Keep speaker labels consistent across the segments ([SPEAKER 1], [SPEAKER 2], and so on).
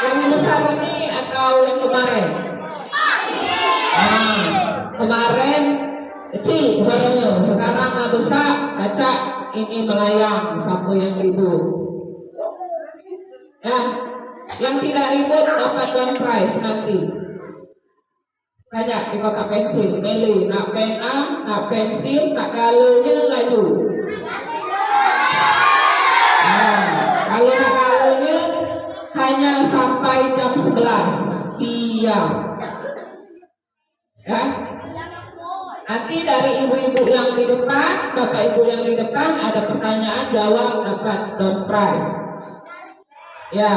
[SPEAKER 1] Yang besar ini atau yang kemarin? Kemarin kecil suaranya, sekarang besar. Baca ini melayang sapu yang ribut. Ya, yang tidak ribut dapat one prize nanti. Banyak di kotak pensil, beli nak pena, nak pensil, nak galanya laju. Kalau nak galanya hanya sampai jam 11. Diam. Ya. Nanti dari ibu-ibu yang di depan, bapak ibu yang di depan ada pertanyaan jawab dapat door prize. Ya.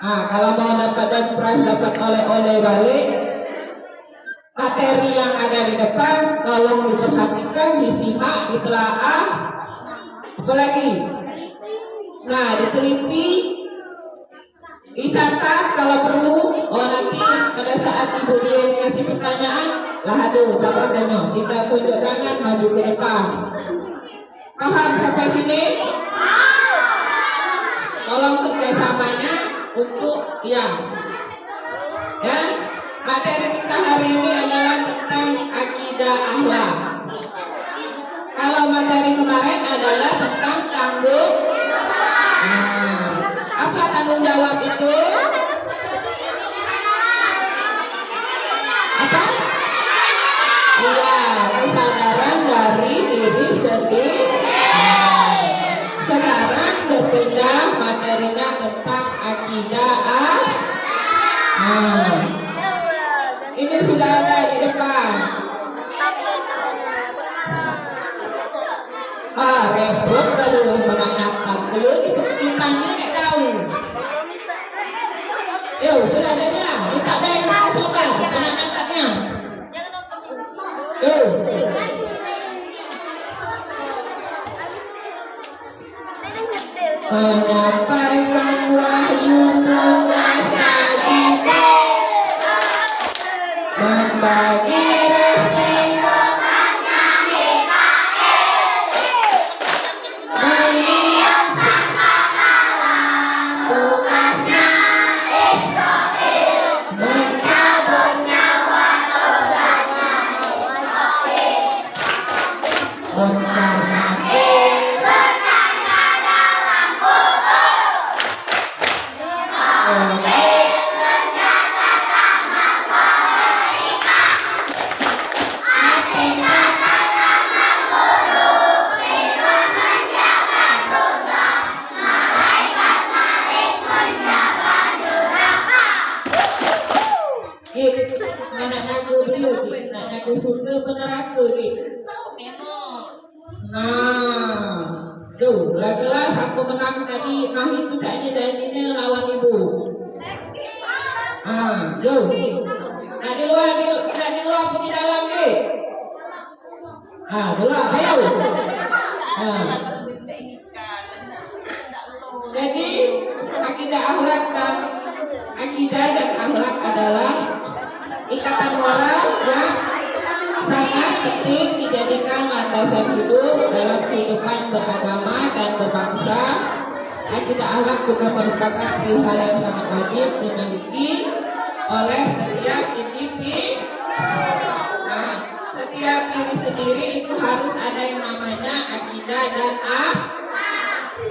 [SPEAKER 1] Kalau mau dapat door prize, dapat oleh-oleh balik. Materi yang ada di depan tolong diperhatikan, disimak, ditelaah. Apa lagi? Nah, diteliti, dicatat kalau perlu. Nanti pada saat ibu dia kasih pertanyaan, lah aduh, jawabannya kita tunjuk tangan maju ke depan. Paham sampai sini? Tolong kerjasamanya untuk yang ya. Materi kita hari ini adalah tentang akidah akhlak. Kalau materi kemarin adalah tentang tanggung. Apa tanggung jawab itu? Apa? Iya, kesadaran dari diri sendiri. Sekarang berpindah materinya tentang akidah. Ini sudah ada di depan. Repot kalau mengangkat dulu ditanya nggak tahu. Yo, sudah ada nya. Minta bayar kita suka mengangkatnya. Yo. Menyampaikan wahyu tugas kita, membagi rezeki. Surga neraka ni. Yo, Ayo, lagi-lagi aku menang tadi, mah itu kayaknya janjinya lawan ibu. Yuk. Nah di luar, di luar pun di dalam ke. Di luar, ayo. Jadi akidah dan akhlak adalah ikatan moral yang sangat penting dijadikan landasan hidup dalam kehidupan beragama dan berbangsa. Akidah akhlak juga merupakan hal yang sangat wajib dimiliki oleh setiap individu. Nah, setiap diri sendiri itu harus ada yang namanya akidah dan akhlak.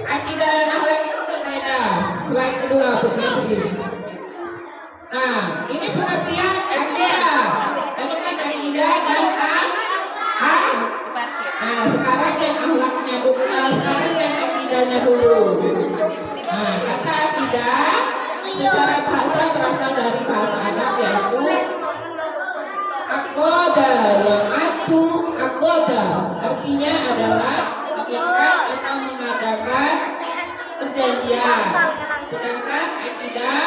[SPEAKER 1] Akidah dan akhlak itu berbeda. Slide kedua, begini. Nah, ini pengertian akidah. Tadi kan akidah dan akhlak. Nah, sekarang yang akhlaknya dulu. Sekarang yang akidahnya dulu. Nah, kata akidah secara bahasa berasal dari bahasa Arab yaitu akoda, yang akoda artinya adalah mengikat atau mengadakan perjanjian. Sedangkan akidah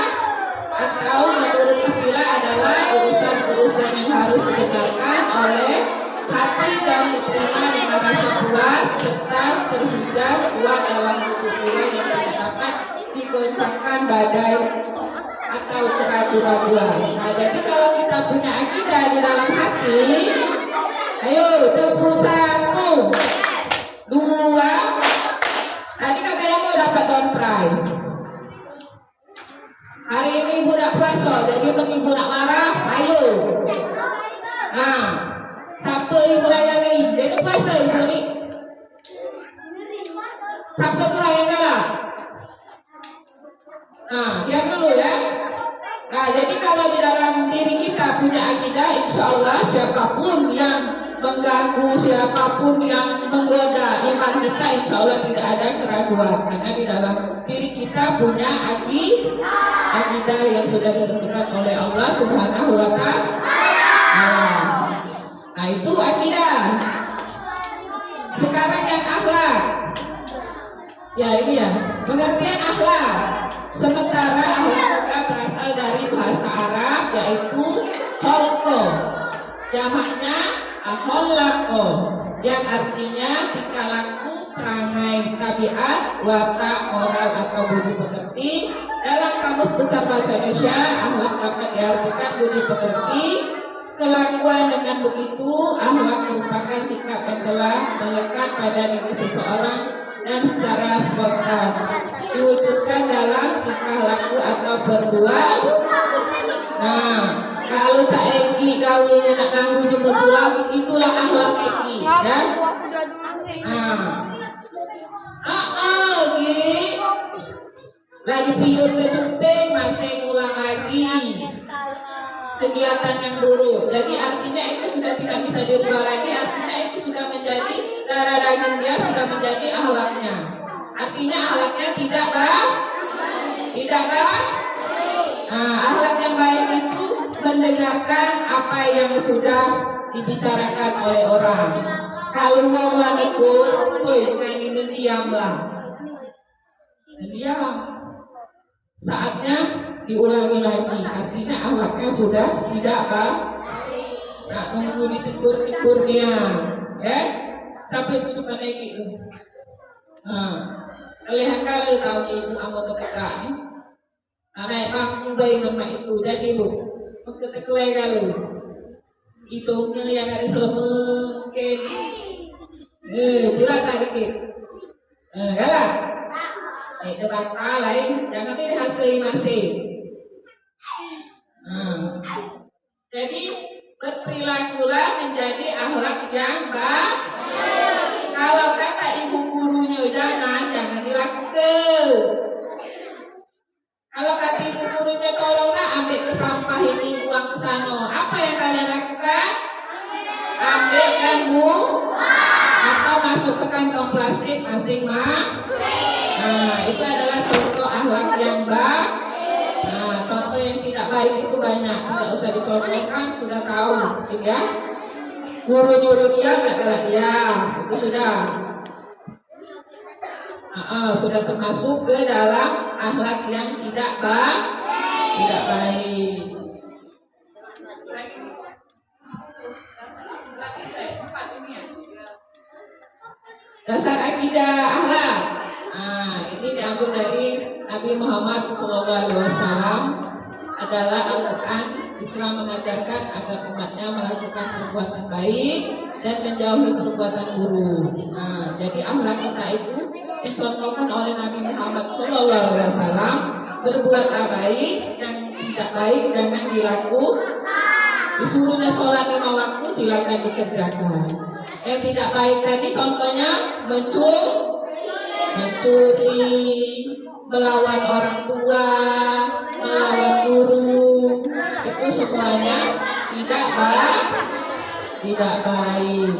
[SPEAKER 1] atau menurut istilah adalah urusan-urusan yang harus didengarkan oleh hati dan diterima dengan rasa puas serta terhindar kuat dalam hubungan yang tidak dapat digoncangkan badai atau keraguan-raguan. Nah, jadi kalau kita punya akidah di dalam hati, ayo tepuk 1, 2. Tadi katanya mau dapat door prize. Hari ini budak puasa, jadi ibu nak marah, ayo. Nah, siapa ibu layani? Jadi puasa ibu ni. Siapa pula yang kalah? Nah, diam dulu ya. Nah, jadi kalau di dalam diri kita punya akidah, insya Allah siapapun yang mengganggu, siapapun yang menggoda iman kita, insya Allah tidak ada keraguan. Karena di dalam diri kita punya akidah yang sudah ditentukan oleh Allah Subhanahu wa Ta'ala. Nah, itu akidah. Sekarang yang akhlak. Ya, ini ya, pengertian akhlak. Sementara akhlak juga berasal dari bahasa Arab yaitu kholqo. Jamaknya akhlaqo, yang artinya tingkah laku, perangai, tabiat, watak, moral atau budi pekerti. Dalam kamus besar bahasa Indonesia, akhlak dapat diartikan budi pekerti, kelakuan. Dengan begitu, akhlak merupakan sikap yang telah melekat pada diri seseorang dan secara spontan diwujudkan dalam tingkah laku atau berbuat. Nah, kalau tak eki kawinnya nak ganggu jemput pulang, itulah akhlak eki, ya. Lagi piur ke tuping, masih ngulang lagi kegiatan yang buruk. Jadi artinya itu sudah tidak bisa dirubah lagi. Artinya itu sudah menjadi darah daging dia, sudah menjadi akhlaknya. Artinya akhlaknya tidak baik. Akhlak yang baik itu mendengarkan apa yang sudah dibicarakan oleh orang. Kalau mau ikut, dengan ini diamlah. Diam. Saatnya diulangi lagi. Artinya akhlaknya sudah tidak baik. Nah, tunggu ditegur-tegurnya, ya. Sampai tutup lagi itu. Lihat kali tahu ibu amat tekan. Anak mampu bayi memang itu jadi bu. Ketekelai kali. Hidungnya yang ada selama mungkin. Jelas tak dikit. Galah. Itu batal lain. Jangan pilih hasil masing. Jadi berperilakulah menjadi akhlak yang baik. Kalau kata ibu gurunya jangan dilakukan. Kalau kata ibu gurunya tolonglah ambil ke sampah ini, buang ke sana. Apa yang kalian lakukan? Ambil dan atau masuk ke kantong plastik masing-masing. Nah, itu adalah contoh akhlak yang baik. Nah, contoh yang tidak baik itu banyak. Tidak usah dicontohkan, sudah tahu, ya. Guru-guru dia nggak kalah dia, itu sudah. Sudah termasuk ke dalam akhlak yang tidak baik. Dasar akidah akhlak. Ini diambil dari Nabi Muhammad SAW, adalah Al-Quran. Islam mengajarkan agar umatnya melakukan perbuatan baik dan menjauhi perbuatan buruk. Jadi akhlak kita itu dicontohkan oleh Nabi Muhammad SAW. Berbuat baik, yang tidak baik jangan dilakukan. Disuruhnya sholat 5 waktu silakan dikerjakan. Yang tidak baik tadi contohnya mencuri, melawan orang tua, melawan guru, itu semuanya tidak baik.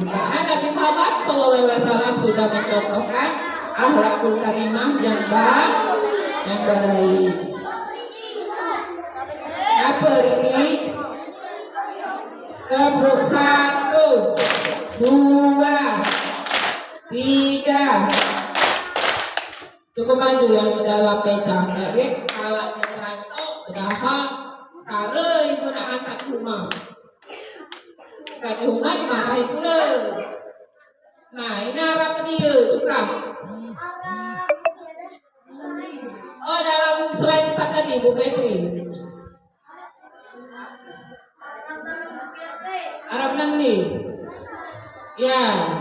[SPEAKER 1] Karena Nabi Muhammad SAW sudah mencontohkan akhlakul karimah yang baik. Apa ini? Kebuk 1, 2, 3. Cukup maju yang dalam peta. Kalau terantok, berapa? Sare ibu nak angkat rumah. Kat rumah dimarahi pula. Nah, ini Arab dia juga. Oh, dalam slide 4 tadi Bu Petri. Arab Nangdi. Ya.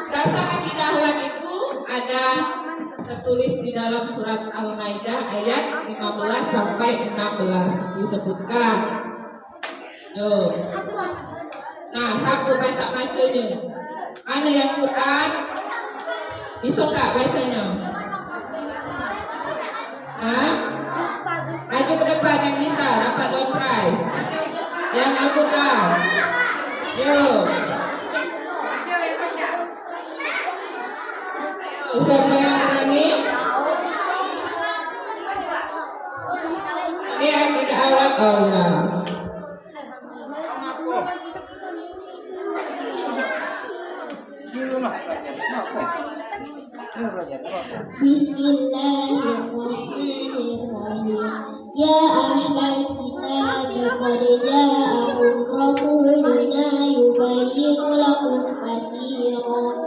[SPEAKER 1] Dasar akidah akhlak itu ada tertulis di dalam surat Al-Maidah ayat 15 sampai 16 disebutkan. Nah, satu bacanya. Mana yang Quran? Bisa nggak bacanya? Maju ke depan yang bisa dapat door prize. Yang Al-Quran. Yuk. Siapa yang menyanyi? Ini akidah akhlak Allah.
[SPEAKER 2] Bismillahirrahmanirrahim. Ya ahlal kitab qad ja'akum rasuluna yubayyinu lakum katsiran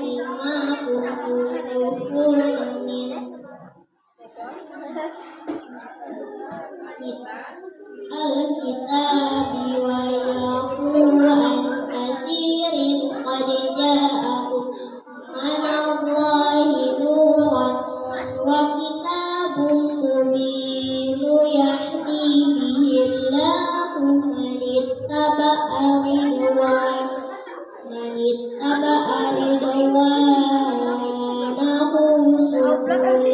[SPEAKER 2] mimma kuntum tukhfuna min al-kitabi wa yafu an katsirin qad ja'akum minallahi nuran wa kitabun mubinun yahdi bihi Allahu man ittaba'a ridwanahu subulal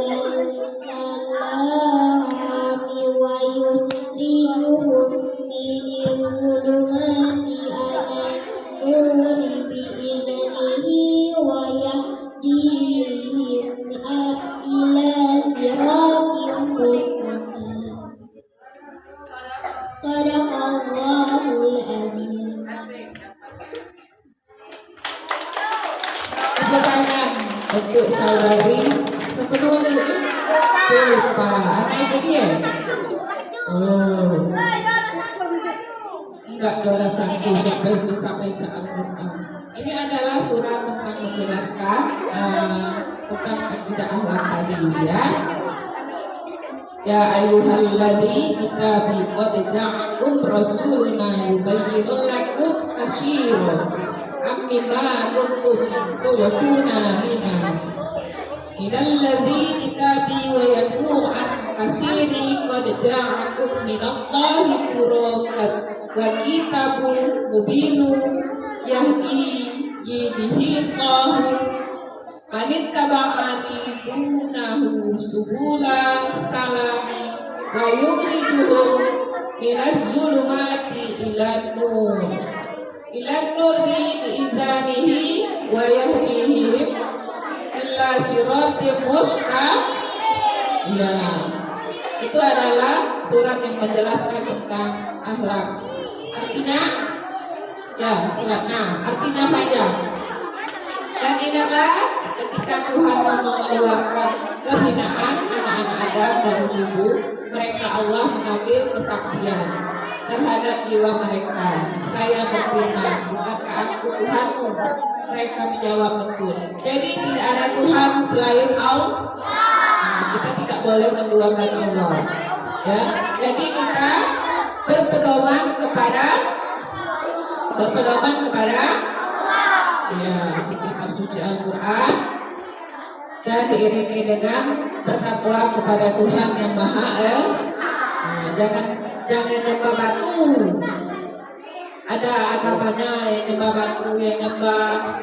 [SPEAKER 2] salami wa yukhrijuhum minal zulumati ilan nuri bi'idnihi wa yahdihim ila siratin mustaqim. Sadaqallahul azim.
[SPEAKER 1] Tangan untuk saudari sepenuh dulu. Lupa, anak itu dia. Enggak ada satu yang bisa baca Al-Quran. Ini adalah surat tentang menjelaskan tentang akidah akhlak tadi ya. Ya ayyuhalladzina kitabi qad ja'akum rasuluna yubayyinu lakum katsiran mimma kuntum tukhfuna minal ladzi kitabi wa yafu an katsiri qad ja'akum minallahi nuran wa kitabun mubinun yahdi bihi Allahu man ittaba'ani dunahu subula salami wa yukhrijuhum minaz zulumati ilan nur bi'izanihi wa yahdihim ila siratim mustaqim. Ya, itu adalah surat yang menjelaskan tentang akhlak. Artinya Ya, nah artinya saja. Dan ingatlah ketika Tuhan mengeluarkan kehinaan anak-anak Adam dari tubuh, mereka Allah mengambil kesaksian terhadap jiwa mereka. Saya berfirman, bukankah aku Tuhanmu? Mereka menjawab betul. Jadi tidak ada Tuhan selain Allah. Nah, kita tidak boleh menduakan Allah. Ya, jadi kita berpedoman kepada ya, kitab suci Al-Quran dan diiringi dengan bertakwa kepada Tuhan yang Maha Nah, jangan nyembah batu. Ada agamanya yang nyembah batu, yang nyembah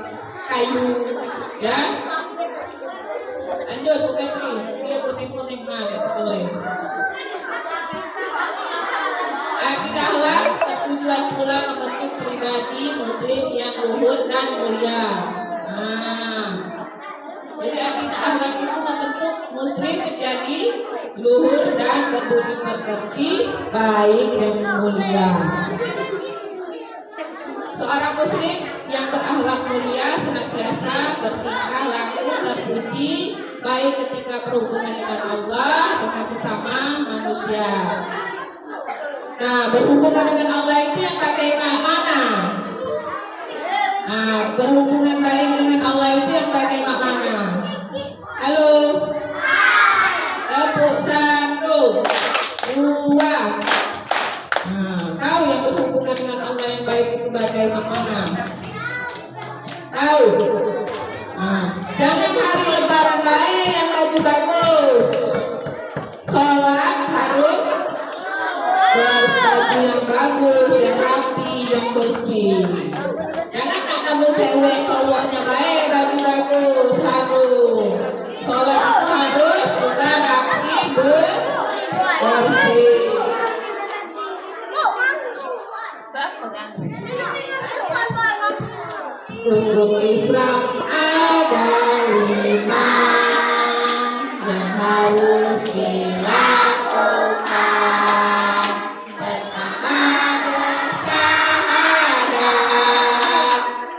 [SPEAKER 1] kayu, ya. Lanjut Bu Petri, dia kuning-kuning mah ya boleh. Akidahlah tujuan pula membentuk pribadi muslim yang luhur dan mulia. Nah, jadi akidah akhlak itu membentuk muslim menjadi luhur dan berbudi pekerti, baik dan mulia. Seorang muslim yang berakhlak mulia senantiasa bertingkah laku terpuji, baik ketika berhubungan dengan Allah dengan sesama manusia. Nah, berhubungan dengan Allah itu yang bagaimana? Nah, berhubungan baik dengan Allah itu yang bagaimana? Halo? Tepuk 1, 2. Nah, tahu yang berhubungan dengan Allah yang baik itu bagaimana? Tahu? Nah, jangan hari lebaran baik yang baju bagus. Sholat harus berbaju yang bagus, yang rapi, yang bersih. Jangan nak kamu cewek cowoknya baik baju bagus, harus sholat itu harus juga rapi, bersih. Hukum Islam ada 5 yang harus dilakukan. Pertama bersyahadat,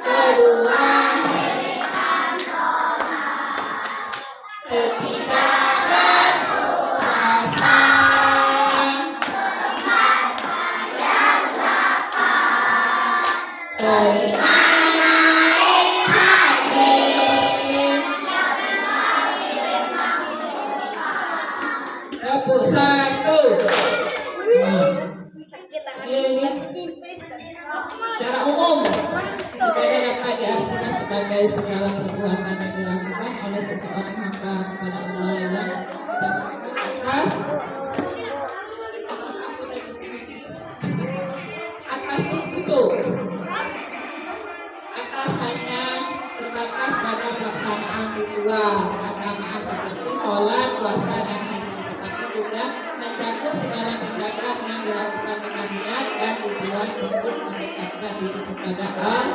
[SPEAKER 1] kedua mendirikan sholat, ketiga berpuasa, keempat bayar zakat, kelima Tepuk 1. Ini secara umum ibadah dapat diartikan sebagai segala perbuatan yang dilakukan oleh seseorang hamba kepada Allah yang berdasarkan atas itu atas hanya terbatas pada pelaksanaan ritual keagamaan seperti sholat, puasa, dan juga mencakup segala tindakan yang dilakukan dengan niat dan tujuan untuk mendekatkan diri kepada Allah.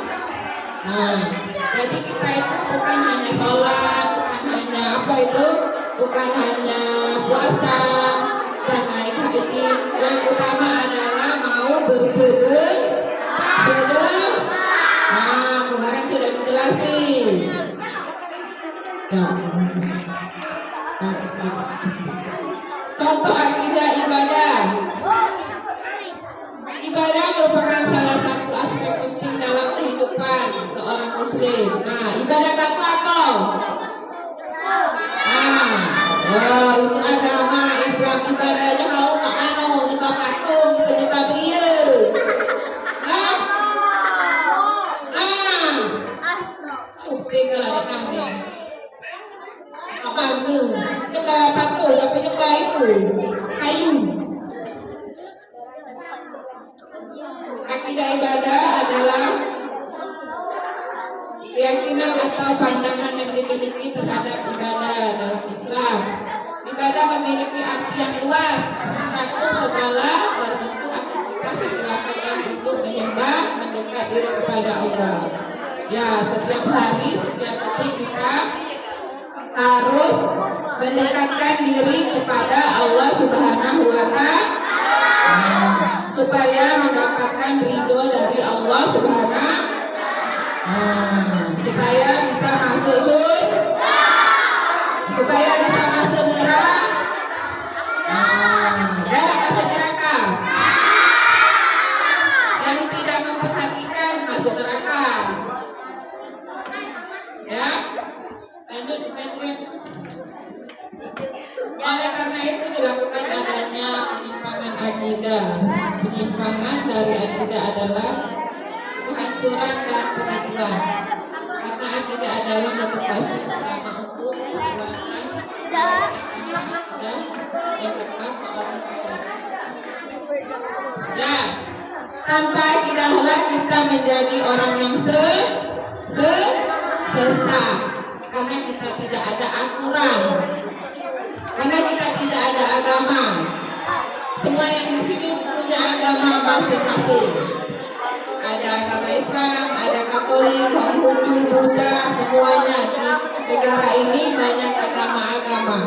[SPEAKER 1] Nah, jadi kita itu bukan hanya sholat, bukan hanya apa itu, bukan hanya puasa dan naik haji. Yang utama adalah mau bersedekah. Nah, kemarin sudah dijelasin. Ya. Contoh akidah ibadah. Ibadah merupakan salah satu aspek penting dalam kehidupan seorang muslim. Nah, ibadah apa? Nah, itu agama Islam ibadahnya mau nggak nyembah patung, nyembah beliau. Tinggal kami. Kamu nyembah patung, tapi nyembah itu kayu. Akidah ibadah adalah keyakinan atau pandangan yang dimiliki terhadap ibadah dalam Islam. Ibadah memiliki arti yang luas, satu segala bentuk aktivitas yang dilakukan untuk menyembah, mendekat diri kepada Allah. Ya, setiap hari, setiap detik kita harus mendekatkan diri kepada Allah Subhanahu wa Ta'ala. supaya mendapatkan ridho dari Allah Subhanahu. Supaya bisa masuk surga, supaya bisa masuk neraka. Galak masuk neraka. Yang tidak memperhatikan masuk neraka. Ya, lanjut. Oleh karena itu dilakukan adanya penyimpangan akidah. Penyimpangan dari akidah adalah kehancuran dan penipuan. Karena akidah adalah motivasi utama untuk keselamatan dan yang tepat seorang ibadah. Ya, tanpa akidahlah kita menjadi orang yang sesat. Karena kita tidak ada aturan. Karena kita tidak ada agama. Semua yang di sini punya agama masing-masing. Ada agama Islam, ada Katolik, Konghucu, Buddha, semuanya di negara ini banyak agama-agama.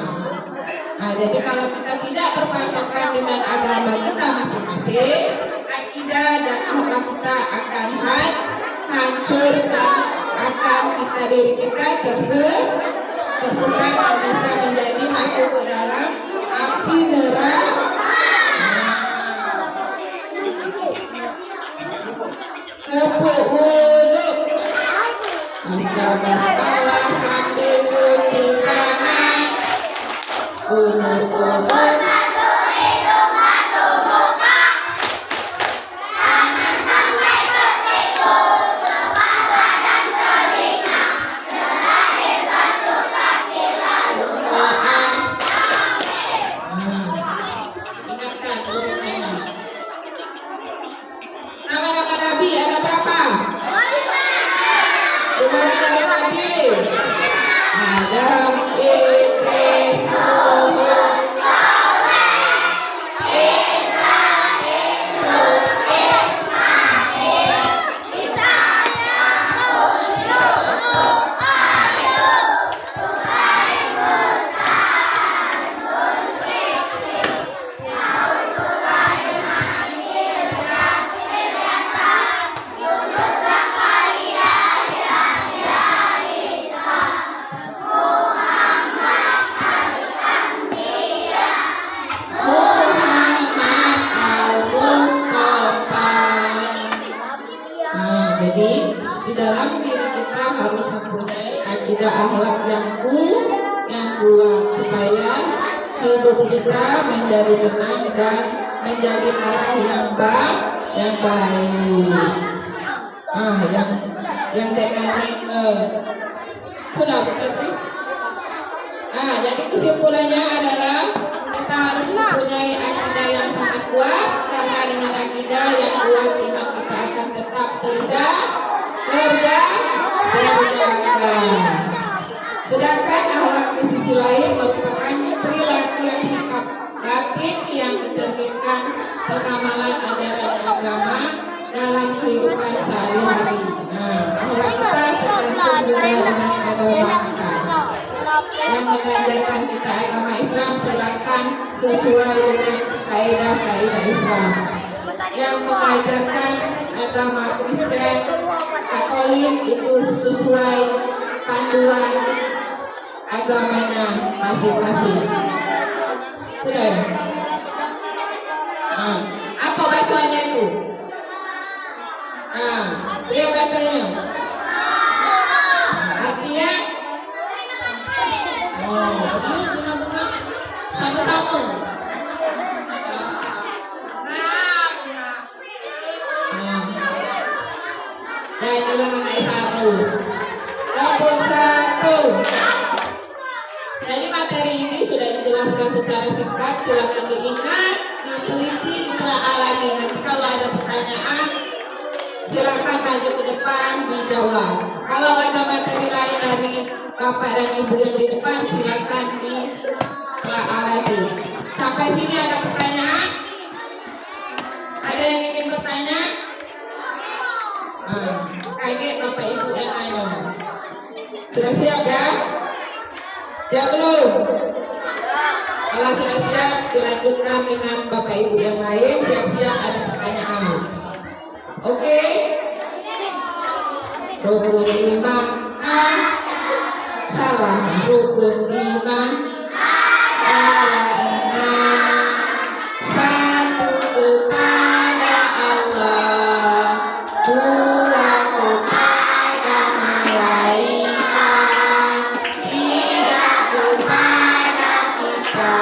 [SPEAKER 1] Jadi kalau kita tidak berpatokan dengan agama kita masing-masing, akidah dan akhlak kita akan hancur dan akan diri kita tersesat dan bisa menjadi masuk ke dalam api neraka. Tepuk mulut, agama salah sambil cuci tangan, ulur-ulur. Jadi di dalam diri kita harus mempunyai akidah akhlak yang kuat supaya hidup kita menjadi tenang dan menjadi arah yang baik. Yang dengan sudah betul. Jadi kesimpulannya adalah kita harus mempunyai akidah yang sangat kuat, karena dengan akidah yang kuat iman kita akan tetap terjaga. Sedangkan akhlak di sisi lain merupakan perilaku yang sikap batin yang mencerminkan pengamalan ajaran agama dalam kehidupan sehari-hari. Akhlak kita tergantung juga dengan agama kita. Yang mengajarkan kita agama Islam silakan sesuai dengan kaidah-kaidah Islam. Yang mengajarkan agama Kristen, Katolik itu sesuai panduan agamanya masing-masing. Sudah ya? Apa bacanya itu? Dia bacanya. Artinya sama-sama. Dan ulangan ayat 1. Jadi materi ini sudah dijelaskan secara singkat. Silakan diingat, diteliti, ditelaah lagi. Nanti kalau ada pertanyaan, silakan maju ke depan dijawab. Kalau ada materi lain dari Bapak dan Ibu yang di depan, silakan ditelaah lagi. Sampai sini ada pertanyaan? Ada yang ingin bertanya? Kaget Bapak Ibu yang nanya. Sudah siap ya? Siap belum? Kalau sudah siap, dilanjutkan dengan Bapak Ibu yang lain. Siap-siap ada pertanyaan. Oke? Rukun iman salah. Rukun iman satu kepada Allah, dua kepada malaikat, tiga kepada kita.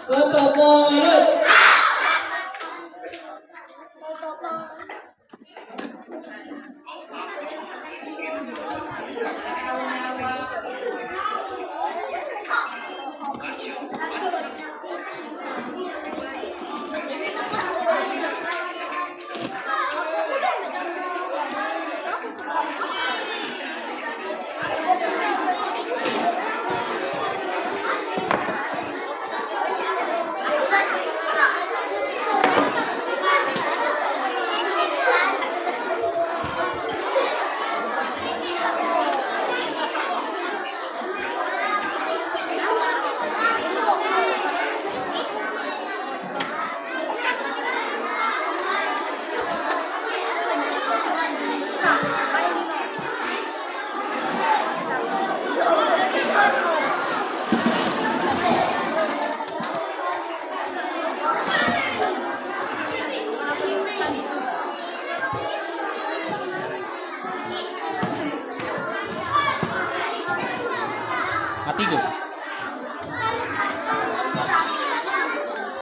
[SPEAKER 1] Ketemu